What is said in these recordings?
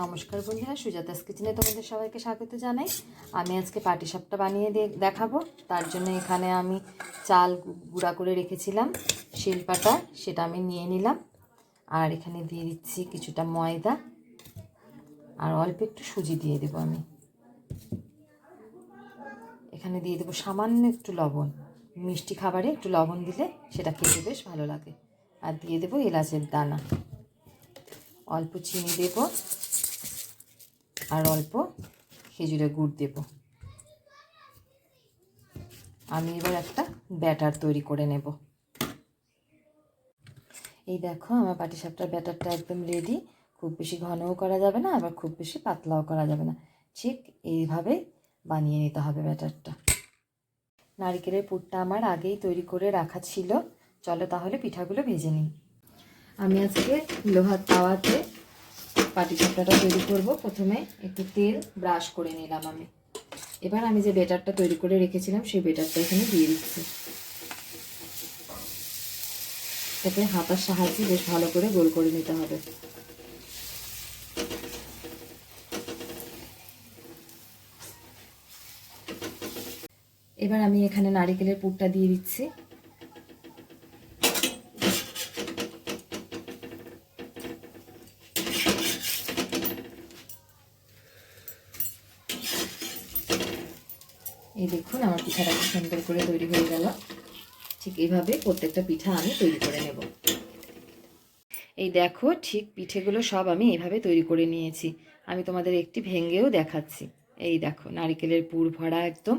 নমস্কার বন্ধুরা, সুজাতাস কিচেনে তোমাদের সবাইকে স্বাগত জানাই। আমি আজকে পাটিসাপটা বানিয়ে দেখাবো। তার জন্য এখানে আমি চাল গুঁড়া করে রেখেছিলাম শিলপাটা, সেটা আমি নিয়ে নিলাম। আর এখানে দিয়ে দিচ্ছি কিছুটা ময়দা আর অল্প একটু সুজি দিয়ে দেবো আমি। এখানে দিয়ে দেবো সামান্য একটু লবণ। মিষ্টি খাবারে একটু লবণ দিলে সেটা খেতে বেশ ভালো লাগে। আর দিয়ে দেবো এলাচের দানা, অল্প চিনি দেব আর অল্প খেজুরের গুড় দেব। আমি এবার একটা ব্যাটার তৈরি করে নেব। এই দেখো, আমার পাটিসাপটার ব্যাটারটা একদম রেডি। খুব বেশি ঘনও করা যাবে না, আবার খুব বেশি পাতলাও করা যাবে না, ঠিক এইভাবে বানিয়ে নিতে হবে ব্যাটারটা। নারকেলের পুরটা আমার আগেই তৈরি করে রাখা ছিল। চলো তাহলে পিঠাগুলো ভেজে নিই। আমি আজকে লোহার তাওয়াতে পাটিসাপটাটা তৈরি করব। প্রথমে একটু তেল ব্রাশ করে নিলাম আমি। এবার আমি যে ব্যাটারটা তৈরি করে রেখেছিলাম সেই ব্যাটারটা এখানে দিয়ে দিচ্ছি। এতে হাতার সাহায্যে বেশ ভালো করে গোল করে নিতে হবে। এবার আমি এখানে নারকেলের পুরটা দিয়ে দিচ্ছি। এই দেখুন, আমার পিঠাটা খুব সুন্দর করে তৈরি হয়ে গেল। ঠিক এইভাবে প্রত্যেকটা পিঠা আমি তৈরি করে নেব। এই দেখো, ঠিক পিঠেগুলো সব আমি এভাবে তৈরি করে নিয়েছি। আমি তোমাদের একটি ভেঙেও দেখাচ্ছি। এই দেখো, নারকেলের পুর ভরা একদম।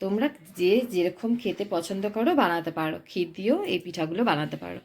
তোমরা যে যেরকম খেতে পছন্দ করো বানাতে পারো, ক্ষীর দিয়েও এই পিঠাগুলো বানাতে পারো।